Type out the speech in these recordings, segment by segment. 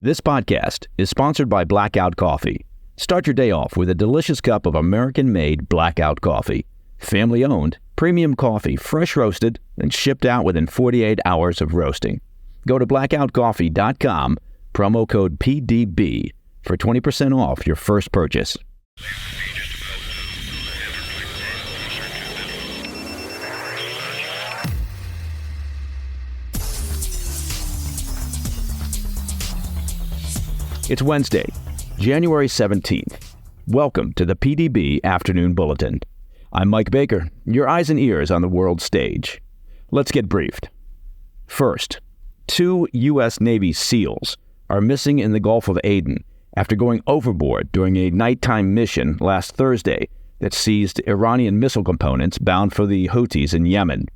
This podcast is sponsored by Blackout Coffee. Start your day off with a delicious cup of American-made Blackout Coffee. Family-owned, premium coffee, fresh roasted, and shipped out within 48 hours of roasting. Go to blackoutcoffee.com, promo code PDB, for 20% off your first purchase. It's Wednesday, January 17th. Welcome to the PDB Afternoon Bulletin. I'm Mike Baker, your eyes and ears on the world stage. Let's get briefed. First, 2 U.S. Navy SEALs are missing in the Gulf of Aden after going overboard during a nighttime mission last Thursday that seized Iranian missile components bound for the Houthis in Yemen.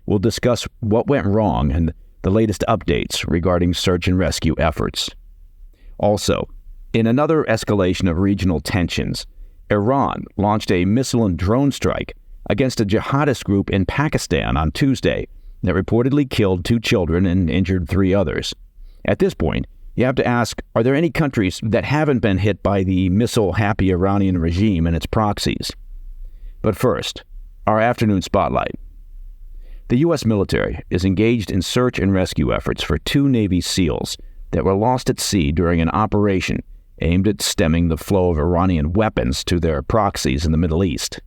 We'll discuss what went wrong and the latest updates regarding search and rescue efforts. Also, in another escalation of regional tensions, Iran launched a missile and drone strike against a jihadist group in Pakistan on Tuesday that reportedly killed 2 children and injured 3 others. At this point, you have to ask, are there any countries that haven't been hit by the missile-happy Iranian regime and its proxies? But first, our afternoon spotlight. The U.S. military is engaged in search and rescue efforts for 2 Navy SEALs that were lost at sea during an operation aimed at stemming the flow of Iranian weapons to their proxies in the Middle East.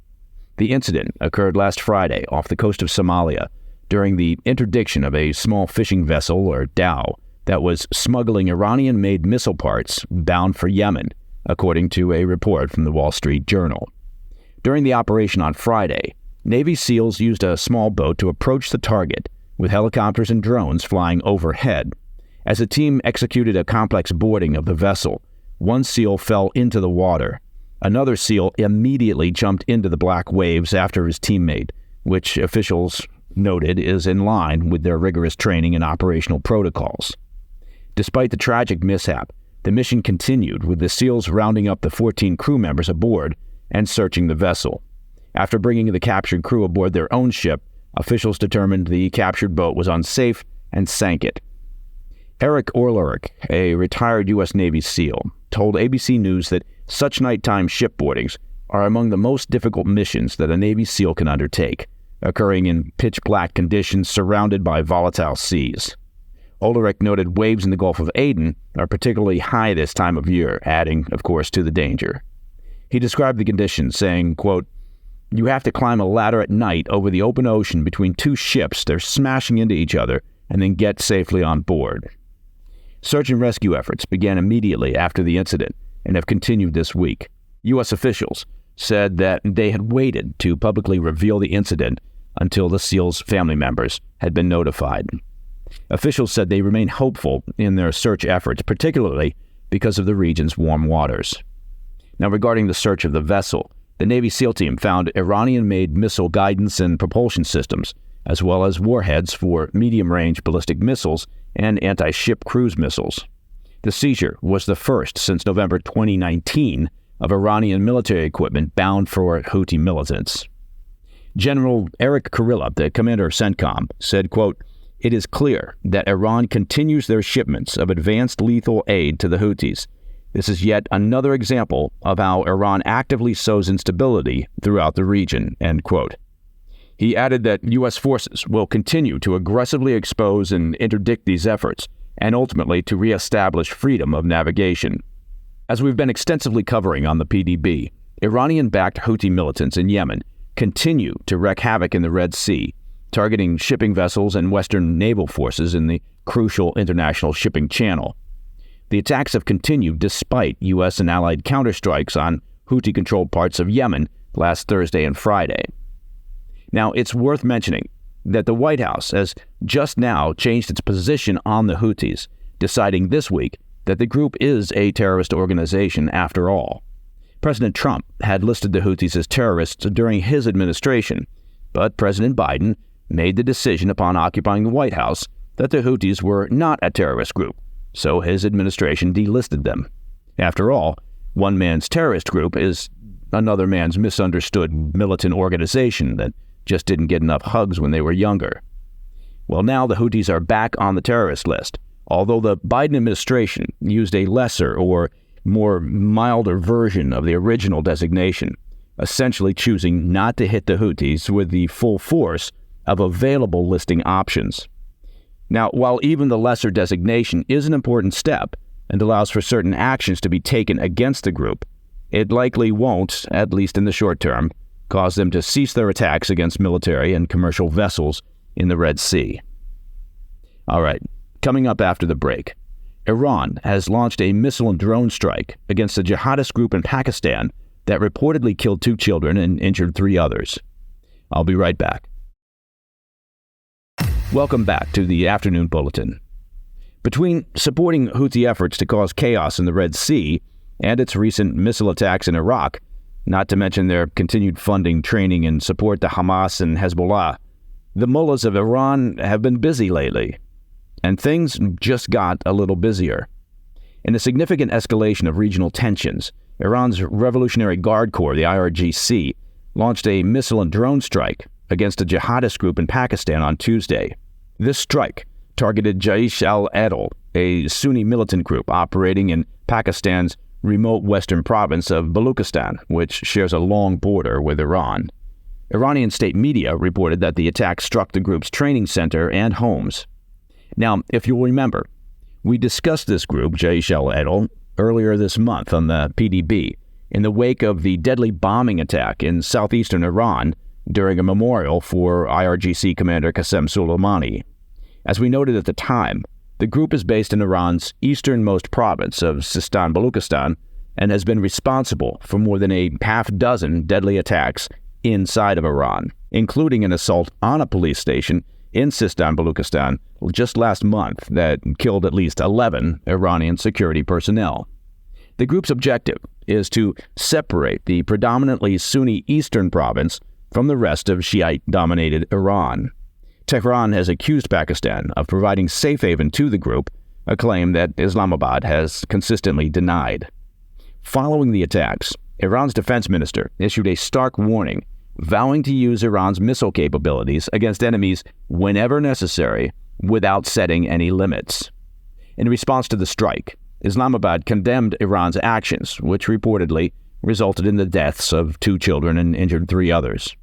The incident occurred last Friday off the coast of Somalia during the interdiction of a small fishing vessel, or dhow, that was smuggling Iranian-made missile parts bound for Yemen, according to a report from the Wall Street Journal. During the operation on Friday, Navy SEALs used a small boat to approach the target, with helicopters and drones flying overhead. As the team executed a complex boarding of the vessel, 1 SEAL fell into the water. Another SEAL immediately jumped into the black waves after his teammate, which officials noted is in line with their rigorous training and operational protocols. Despite the tragic mishap, the mission continued, with the SEALs rounding up the 14 crew members aboard and searching the vessel. After bringing the captured crew aboard their own ship, officials determined the captured boat was unsafe and sank it. Eric Orlerick, a retired U.S. Navy SEAL, told ABC News that such nighttime shipboardings are among the most difficult missions that a Navy SEAL can undertake, occurring in pitch-black conditions surrounded by volatile seas. Orlerick noted waves in the Gulf of Aden are particularly high this time of year, adding, of course, to the danger. He described the conditions, saying, quote, "You have to climb a ladder at night over the open ocean between 2 ships. They're smashing into each other, and then get safely on board." Search and rescue efforts began immediately after the incident and have continued this week. U.S. officials said that they had waited to publicly reveal the incident until the SEALs' family members had been notified. Officials said they remain hopeful in their search efforts, particularly because of the region's warm waters. Now, regarding the search of the vessel, the Navy SEAL team found Iranian-made missile guidance and propulsion systems, as well as warheads for medium-range ballistic missiles and anti-ship cruise missiles. The seizure was the first since November 2019 of Iranian military equipment bound for Houthi militants. General Eric Kurilla, the commander of CENTCOM, said, quote, "It is clear that Iran continues their shipments of advanced lethal aid to the Houthis. This is yet another example of how Iran actively sows instability throughout the region," end quote. He added that U.S. forces will continue to aggressively expose and interdict these efforts, and ultimately to reestablish freedom of navigation. As we've been extensively covering on the PDB, Iranian-backed Houthi militants in Yemen continue to wreak havoc in the Red Sea, targeting shipping vessels and Western naval forces in the crucial international shipping channel. The attacks have continued despite U.S. and allied counterstrikes on Houthi-controlled parts of Yemen last Thursday and Friday. Now, it's worth mentioning that the White House has just now changed its position on the Houthis, deciding this week that the group is a terrorist organization after all. President Trump had listed the Houthis as terrorists during his administration, but President Biden made the decision upon occupying the White House that the Houthis were not a terrorist group, so his administration delisted them. After all, one man's terrorist group is another man's misunderstood militant organization that just didn't get enough hugs when they were younger. Well, now the Houthis are back on the terrorist list, although the Biden administration used a lesser or more milder version of the original designation, essentially choosing not to hit the Houthis with the full force of available listing options. Now, while even the lesser designation is an important step and allows for certain actions to be taken against the group, it likely won't, at least in the short term, cause them to cease their attacks against military and commercial vessels in the Red Sea. All right, coming up after the break, Iran has launched a missile and drone strike against a jihadist group in Pakistan that reportedly killed 2 children and injured 3 others. I'll be right back. Welcome back to the Afternoon Bulletin. Between supporting Houthi efforts to cause chaos in the Red Sea and its recent missile attacks in Iraq, not to mention their continued funding, training, and support to Hamas and Hezbollah, the mullahs of Iran have been busy lately. And things just got a little busier. In a significant escalation of regional tensions, Iran's Revolutionary Guard Corps, the IRGC, launched a missile and drone strike against a jihadist group in Pakistan on Tuesday. This strike targeted Jaish al-Adl, a Sunni militant group operating in Pakistan's remote western province of Baluchistan, which shares a long border with Iran. Iranian state media reported that the attack struck the group's training center and homes. Now, if you'll remember, we discussed this group, Jaish al-Adl, earlier this month on the PDB in the wake of the deadly bombing attack in southeastern Iran during a memorial for IRGC Commander Qasem Soleimani. As we noted at the time, the group is based in Iran's easternmost province of Sistan-Baluchistan and has been responsible for more than a half-dozen deadly attacks inside of Iran, including an assault on a police station in Sistan-Baluchistan just last month that killed at least 11 Iranian security personnel. The group's objective is to separate the predominantly Sunni eastern province from the rest of Shiite-dominated Iran. Tehran has accused Pakistan of providing safe haven to the group, a claim that Islamabad has consistently denied. Following the attacks, Iran's defense minister issued a stark warning, vowing to use Iran's missile capabilities against enemies whenever necessary without setting any limits. In response to the strike, Islamabad condemned Iran's actions, which reportedly resulted in the deaths of 2 children and injured 3 others.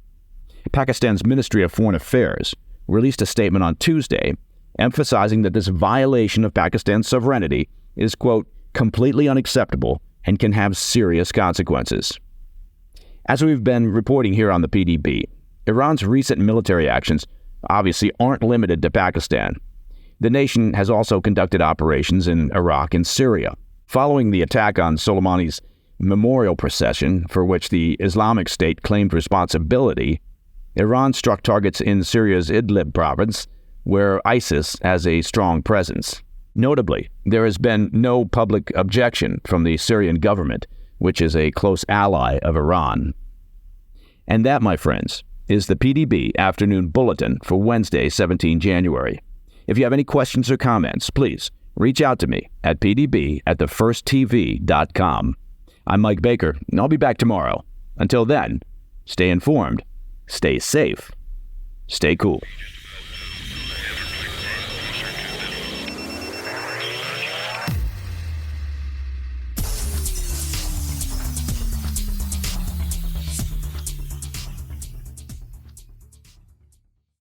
Pakistan's Ministry of Foreign Affairs released a statement on Tuesday emphasizing that this violation of Pakistan's sovereignty is, quote, completely unacceptable and can have serious consequences. As we've been reporting here on the PDB, Iran's recent military actions obviously aren't limited to Pakistan. The nation has also conducted operations in Iraq and Syria. Following the attack on Soleimani's memorial procession, for which the Islamic State claimed responsibility, Iran struck targets in Syria's Idlib province, where ISIS has a strong presence. Notably, there has been no public objection from the Syrian government, which is a close ally of Iran. And that, my friends, is the PDB Afternoon Bulletin for Wednesday, 17 January. If you have any questions or comments, please reach out to me at pdb@thefirsttv.com. I'm Mike Baker, and I'll be back tomorrow. Until then, stay informed, stay safe, stay cool.